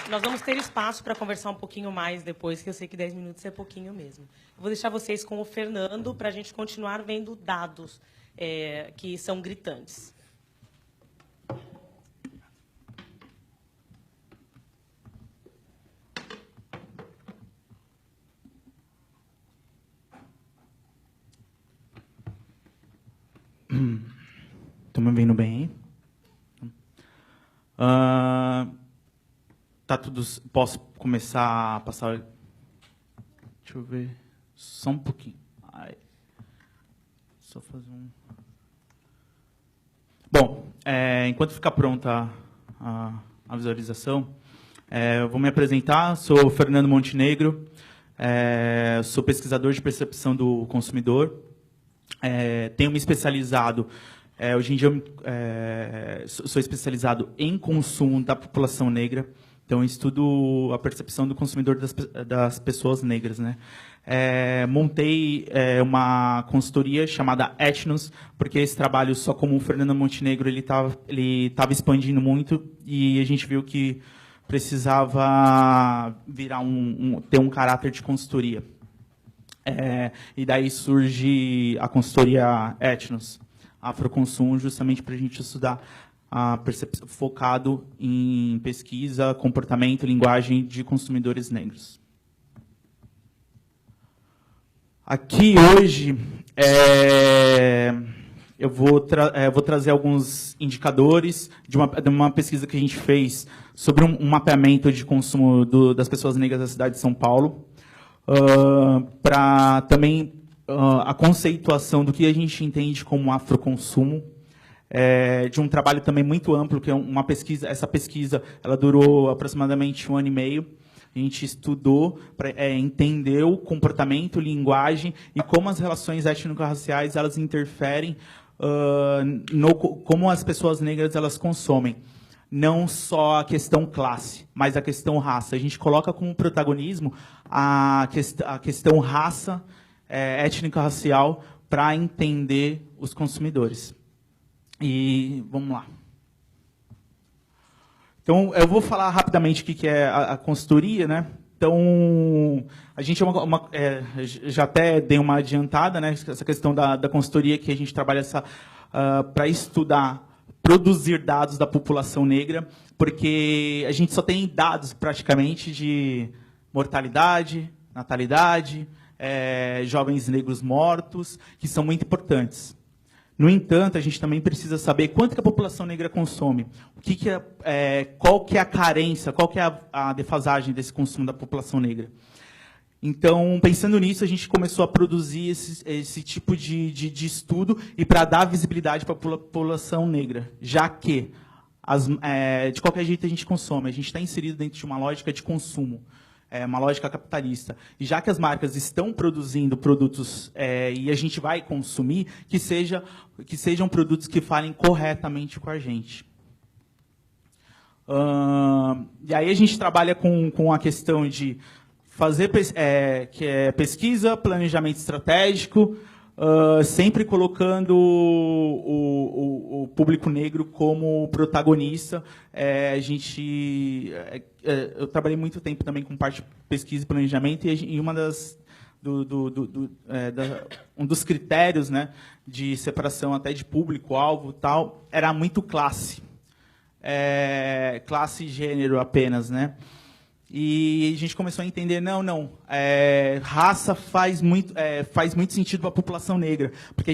Nós vamos ter espaço para conversar um pouquinho mais depois, que eu sei que 10 minutos é pouquinho mesmo. Eu vou deixar vocês com o Fernando para a gente continuar vendo dados que são gritantes. Estão me ouvindo bem? Tá tudo. Posso começar a passar? Deixa eu ver. Só um pouquinho. Só fazer um. Bom, enquanto ficar pronta a visualização, eu vou me apresentar. Sou Fernando Montenegro, sou pesquisador de percepção do consumidor. Tenho me especializado. Hoje em dia, sou especializado em consumo da população negra. Então, eu estudo a percepção do consumidor das pessoas negras, né? Montei uma consultoria chamada Etnos, porque esse trabalho, só como o Fernando Montenegro, ele estava expandindo muito e a gente viu que precisava virar ter um caráter de consultoria. E daí surge a consultoria Etnos, Afroconsumo, justamente para a gente estudar a percepção, focado em pesquisa, comportamento, linguagem de consumidores negros. Aqui hoje eu vou trazer alguns indicadores de uma pesquisa que a gente fez sobre um mapeamento de consumo das pessoas negras da cidade de São Paulo, para também a conceituação do que a gente entende como afroconsumo, de um trabalho também muito amplo, que é uma pesquisa. Essa pesquisa ela durou aproximadamente 1 ano e meio. A gente estudou, entendeu comportamento, linguagem e como as relações étnico-raciais elas interferem como as pessoas negras elas consomem. Não só a questão classe, mas a questão raça. A gente coloca como protagonismo a questão raça, étnico-racial, para entender os consumidores. E vamos lá. Então, eu vou falar rapidamente o que é a consultoria, né? Então, a gente já até dei uma adiantada, né? Essa questão da consultoria, que a gente trabalha para estudar, produzir dados da população negra, porque a gente só tem dados praticamente de mortalidade, natalidade, jovens negros mortos, que são muito importantes. No entanto, a gente também precisa saber quanto que a população negra consome, qual que é a carência, qual que é a defasagem desse consumo da população negra. Então, pensando nisso, a gente começou a produzir esse tipo de estudo e para dar visibilidade para a população negra, já que, de qualquer jeito, a gente consome. A gente está inserido dentro de uma lógica de consumo, uma lógica capitalista. E já que as marcas estão produzindo produtos e a gente vai consumir, que sejam produtos que falem corretamente com a gente. E aí a gente trabalha com a questão de fazer pesquisa, planejamento estratégico, sempre colocando o público negro como protagonista. Eu trabalhei muito tempo também com parte de pesquisa e planejamento, e um dos critérios, né, de separação até de público-alvo tal, era muito classe. Classe e gênero apenas, né? E a gente começou a entender, raça faz muito sentido para a população negra, porque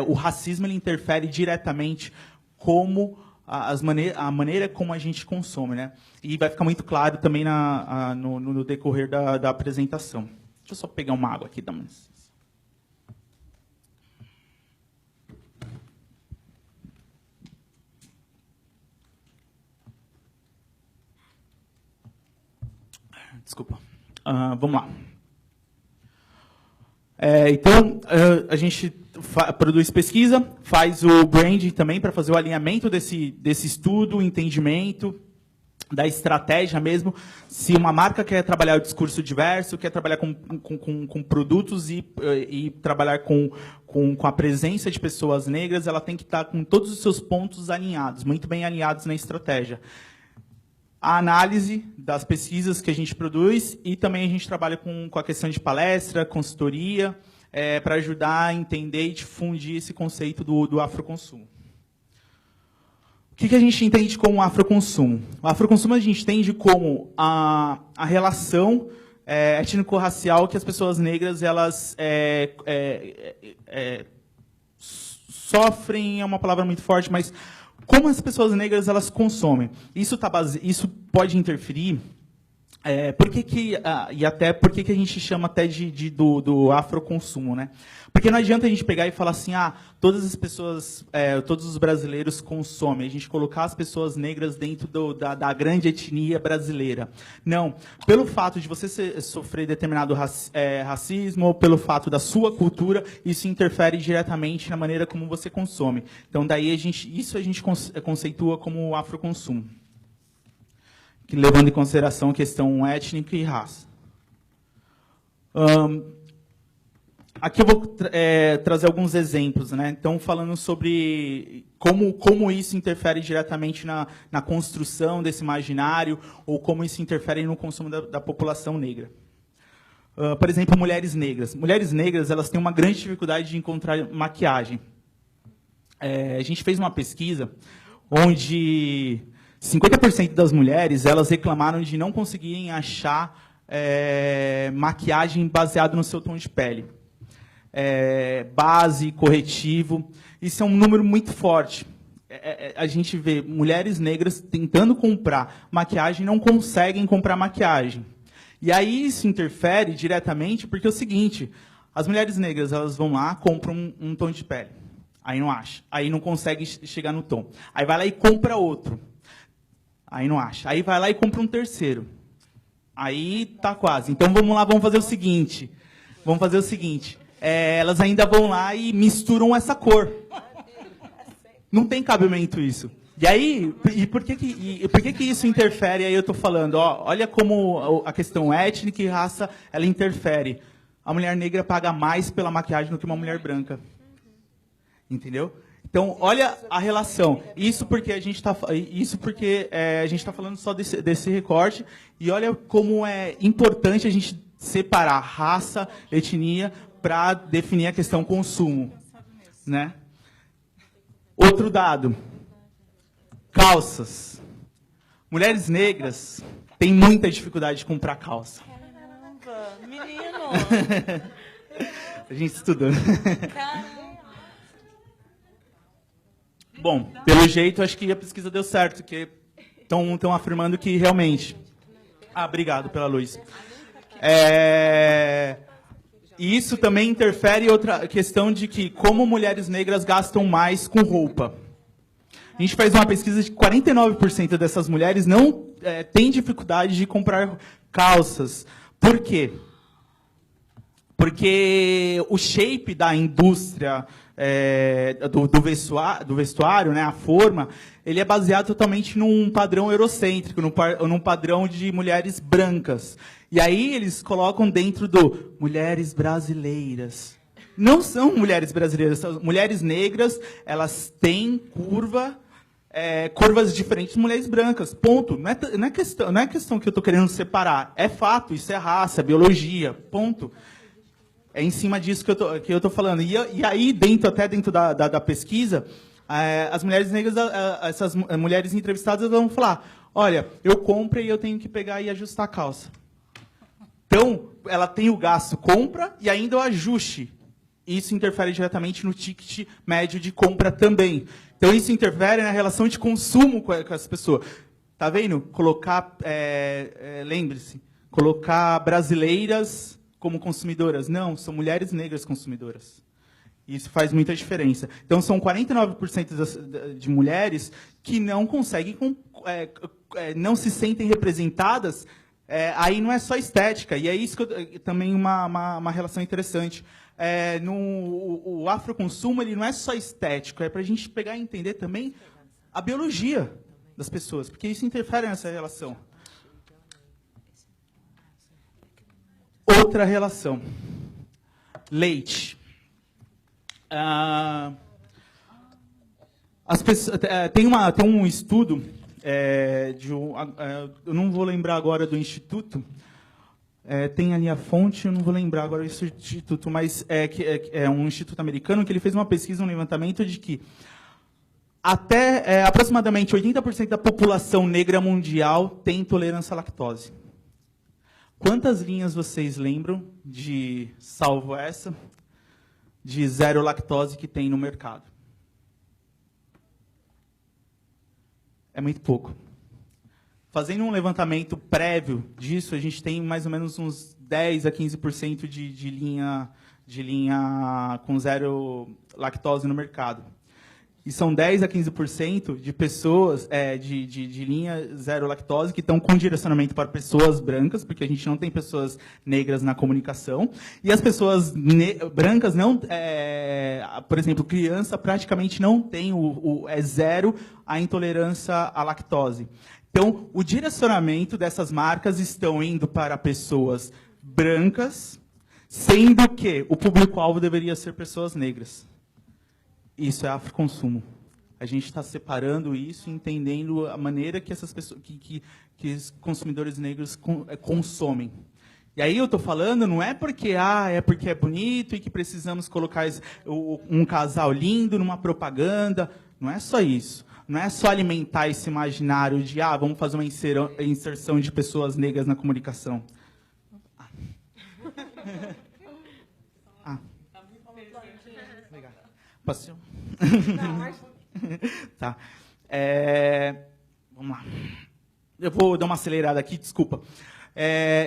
o racismo ele interfere diretamente como a maneira como a gente consome, né? E vai ficar muito claro também no decorrer da apresentação. Deixa eu só pegar uma água aqui, dá uma licença. Desculpa. Vamos lá. Então, a gente produz pesquisa, faz o branding também para fazer o alinhamento desse estudo, o entendimento da estratégia mesmo. Se uma marca quer trabalhar o discurso diverso, quer trabalhar com produtos e trabalhar com a presença de pessoas negras, ela tem que estar com todos os seus pontos alinhados, muito bem alinhados na estratégia. a análise das pesquisas que a gente produz e também a gente trabalha com a questão de palestra, consultoria, para ajudar a entender e difundir esse conceito do afroconsumo. O que a gente entende como afroconsumo? O afroconsumo a gente entende como a relação étnico-racial que as pessoas negras elas sofrem, é uma palavra muito forte, mas como as pessoas negras elas consomem. Isso pode interferir. E até por que a gente chama até do afroconsumo, né? Porque não adianta a gente pegar e falar assim, todas as pessoas, todos os brasileiros consomem, a gente colocar as pessoas negras dentro da grande etnia brasileira. Não, pelo fato de você sofrer determinado racismo, ou pelo fato da sua cultura, isso interfere diretamente na maneira como você consome. Então, daí isso a gente conceitua como afroconsumo, levando em consideração a questão étnica e raça. Aqui eu vou trazer alguns exemplos, né? Então, falando sobre como isso interfere diretamente na construção desse imaginário, ou como isso interfere no consumo da população negra. Por exemplo, mulheres negras. Mulheres negras elas têm uma grande dificuldade de encontrar maquiagem. A gente fez uma pesquisa onde 50% das mulheres elas reclamaram de não conseguirem achar maquiagem baseada no seu tom de pele. Base, corretivo. Isso é um número muito forte. A gente vê mulheres negras tentando comprar maquiagem e não conseguem comprar maquiagem. E aí isso interfere diretamente porque é o seguinte, as mulheres negras elas vão lá, compram um tom de pele. Aí não acha. Aí não consegue chegar no tom. Aí vai lá e compra outro. Aí não acha. Aí vai lá e compra um terceiro. Aí tá quase. Então vamos lá, vamos fazer o seguinte. Elas ainda vão lá e misturam essa cor. Não tem cabimento isso. E aí, por que isso interfere? Aí eu estou falando, olha como a questão étnica e raça ela interfere. A mulher negra paga mais pela maquiagem do que uma mulher branca. Entendeu? Então, olha a relação. Isso porque a gente está falando só desse recorte. E olha como é importante a gente separar raça, etnia, para definir a questão consumo. Né? Outro dado. Calças. Mulheres negras têm muita dificuldade de comprar calça. Caramba, menino! A gente estudou. Caramba! Bom, pelo jeito, acho que a pesquisa deu certo, porque estão afirmando que realmente... obrigado pela luz. E isso também interfere em outra questão de que como mulheres negras gastam mais com roupa. A gente fez uma pesquisa de 49% dessas mulheres não têm dificuldade de comprar calças. Por quê? Porque o shape da indústria do vestuário, né, a forma, ele é baseado totalmente num padrão eurocêntrico, num padrão de mulheres brancas. E aí eles colocam dentro do mulheres brasileiras. Não são mulheres brasileiras, são mulheres negras, elas têm curvas diferentes de mulheres brancas. Ponto. Não é questão que eu estou querendo separar. É fato, isso é raça, biologia. Ponto. É em cima disso que eu estou falando. E aí, até dentro da pesquisa, as mulheres negras, essas mulheres entrevistadas vão falar, olha, eu compro e eu tenho que pegar e ajustar a calça. Então, ela tem o gasto compra e ainda o ajuste. Isso interfere diretamente no ticket médio de compra também. Então, isso interfere na relação de consumo com as pessoas. Tá vendo? Lembre-se, colocar brasileiras como consumidoras. Não, são mulheres negras consumidoras. Isso faz muita diferença. Então, são 49% de mulheres que não conseguem, não se sentem representadas. Aí não é só estética. E é isso que também uma relação interessante. O afroconsumo ele não é só estético, é para a gente pegar e entender também a biologia das pessoas, porque isso interfere nessa relação. Outra relação. Leite. Tem um estudo eu não vou lembrar agora do instituto, tem ali a fonte, eu não vou lembrar agora esse instituto, mas é um instituto americano que ele fez uma pesquisa, um levantamento de que até aproximadamente 80% da população negra mundial tem intolerância à lactose. Quantas linhas vocês lembram salvo essa, de zero lactose que tem no mercado? É muito pouco. Fazendo um levantamento prévio disso, a gente tem mais ou menos uns 10 a 15% de linha com zero lactose no mercado. E são 10 a 15% de pessoas de linha zero lactose que estão com direcionamento para pessoas brancas, porque a gente não tem pessoas negras na comunicação. E as pessoas brancas não, por exemplo, criança praticamente não tem zero a intolerância à lactose. Então, o direcionamento dessas marcas estão indo para pessoas brancas, sendo que o público-alvo deveria ser pessoas negras. Isso é afroconsumo. A gente está separando isso, entendendo a maneira que essas pessoas, que os consumidores negros consomem. E aí eu estou falando, não é porque é bonito e que precisamos colocar um casal lindo numa propaganda. Não é só isso. Não é só alimentar esse imaginário de vamos fazer uma inserção de pessoas negras na comunicação. Legal. Posso? Não, mas... Tá. Vamos lá. Eu vou dar uma acelerada aqui, desculpa.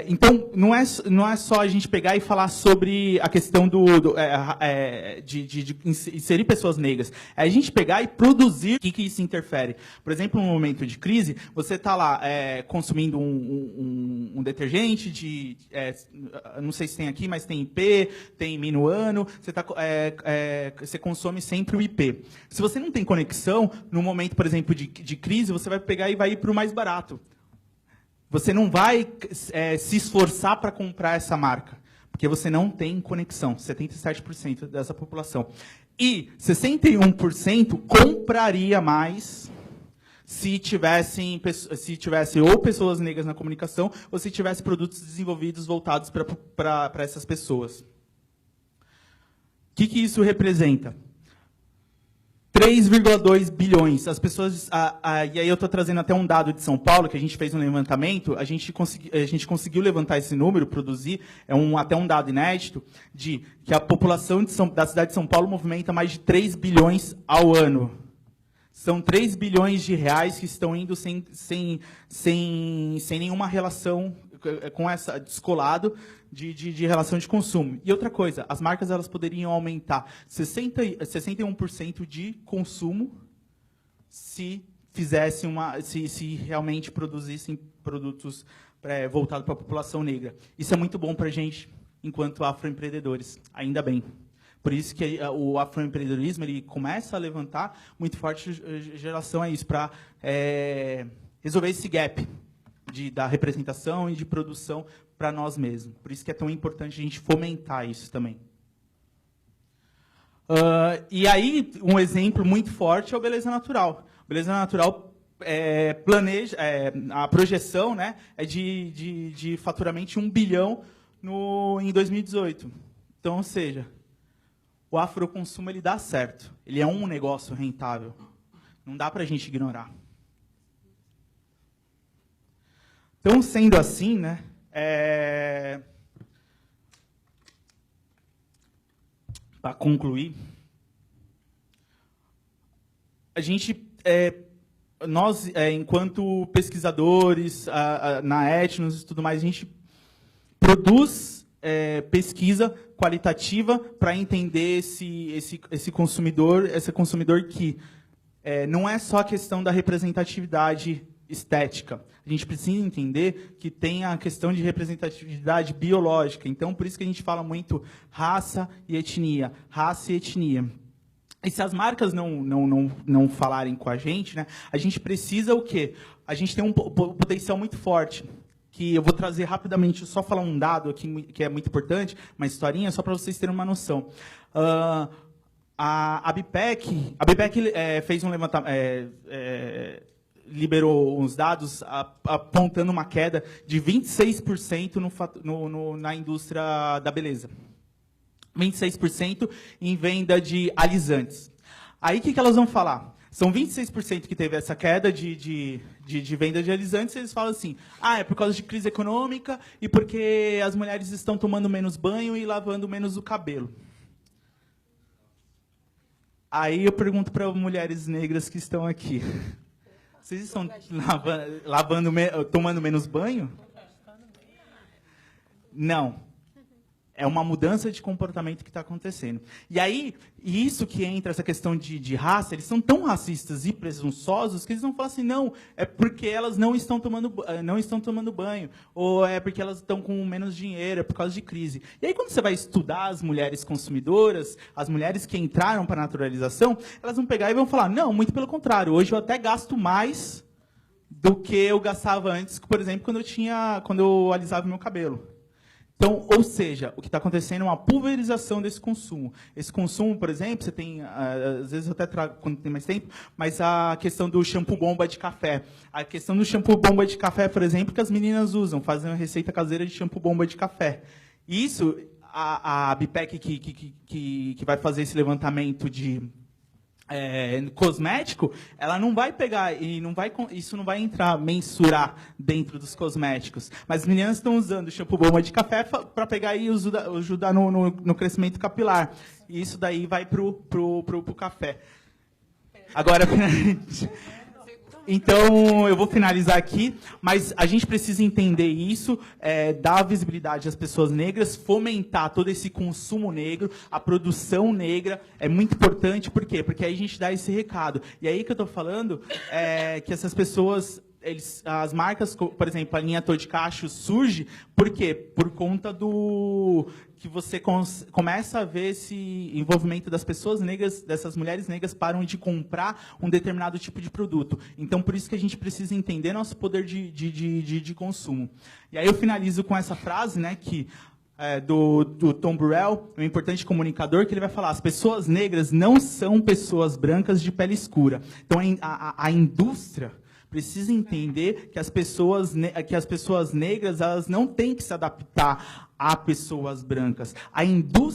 Então, não é só a gente pegar e falar sobre a questão de inserir pessoas negras. É a gente pegar e produzir o que isso interfere. Por exemplo, num momento de crise, você está lá consumindo um detergente, não sei se tem aqui, mas tem IP, tem minuano, você consome sempre o IP. Se você não tem conexão, no momento, por exemplo, de crise, você vai pegar e vai ir para o mais barato. Você não vai se esforçar para comprar essa marca, porque você não tem conexão, 77% dessa população. E 61% compraria mais se tivesse ou pessoas negras na comunicação, ou se tivesse produtos desenvolvidos voltados para essas pessoas. O que isso representa? 3,2 bilhões. As pessoas, e aí eu estou trazendo até um dado de São Paulo, que a gente fez um levantamento, a gente conseguiu levantar esse número, produzir, até um dado inédito, de que a população da cidade de São Paulo movimenta mais de 3 bilhões ao ano. São 3 bilhões de reais que estão indo sem nenhuma relação com essa descolado de relação de consumo. E outra coisa, as marcas elas poderiam aumentar 61% de consumo se se realmente produzissem produtos voltados para a população negra. Isso é muito bom para a gente, enquanto afroempreendedores. Ainda bem. Por isso que o afroempreendedorismo ele começa a levantar muito forte em relação a isso, para resolver esse gap da representação e de produção para nós mesmos. Por isso que é tão importante a gente fomentar isso também. E aí, um exemplo muito forte é o Beleza Natural. Beleza Natural planeja, a projeção, né, é de faturamento 1 bilhão em 2018. Então, ou seja, o afroconsumo ele dá certo. Ele é um negócio rentável. Não dá para a gente ignorar. Então, sendo assim, né, para concluir, a gente, nós, enquanto pesquisadores, na Etnos e tudo mais, a gente produz pesquisa qualitativa para entender esse consumidor que não é só a questão da representatividade estética. A gente precisa entender que tem a questão de representatividade biológica. Então, por isso que a gente fala muito raça e etnia. Raça e etnia. E se as marcas não falarem com a gente, né, a gente precisa o quê? A gente tem um potencial muito forte, que eu vou trazer rapidamente, só falar um dado aqui que é muito importante, uma historinha, só para vocês terem uma noção. A BPEC fez um levantamento... liberou uns dados apontando uma queda de 26% na indústria da beleza. 26% em venda de alisantes. Aí, o que elas vão falar? São 26% que teve essa queda de venda de alisantes, e eles falam assim, é por causa de crise econômica e porque as mulheres estão tomando menos banho e lavando menos o cabelo. Aí eu pergunto para mulheres negras que estão aqui, vocês estão tomando menos banho? Não. É uma mudança de comportamento que está acontecendo. E aí, isso que entra, essa questão de raça, eles são tão racistas e presunçosos que eles vão falar assim, não, é porque elas não estão tomando banho, ou é porque elas estão com menos dinheiro, é por causa de crise. E aí, quando você vai estudar as mulheres consumidoras, as mulheres que entraram para a naturalização, elas vão pegar e vão falar, não, muito pelo contrário, hoje eu até gasto mais do que eu gastava antes, por exemplo, quando eu alisava meu cabelo. Então, ou seja, o que está acontecendo é uma pulverização desse consumo. Esse consumo, por exemplo, você tem, às vezes eu até trago quando tem mais tempo, mas a questão do shampoo bomba de café. A questão do shampoo bomba de café, por exemplo, que as meninas usam, fazem uma receita caseira de shampoo bomba de café. Isso, a BPEC que vai fazer esse levantamento de cosmético, ela não vai pegar e isso não vai mensurar dentro dos cosméticos. Mas as meninas estão usando shampoo bomba de café para pegar e ajudar no crescimento capilar. E isso daí vai pro café. Agora, então, eu vou finalizar aqui, mas a gente precisa entender isso, dar visibilidade às pessoas negras, fomentar todo esse consumo negro, a produção negra, é muito importante, por quê? Porque aí a gente dá esse recado. E aí que eu estou falando que essas pessoas, as marcas, por exemplo, a linha Tô de Cacho surge, por quê? Por conta do que você começa a ver esse envolvimento das pessoas negras, dessas mulheres negras param de comprar um determinado tipo de produto. Então, por isso que a gente precisa entender nosso poder de consumo. E aí eu finalizo com essa frase, né, que do Tom Burrell, um importante comunicador, que ele vai falar: as pessoas negras não são pessoas brancas de pele escura. Então, a indústria precisa entender que as pessoas negras elas não têm que se adaptar a pessoas brancas. A indústria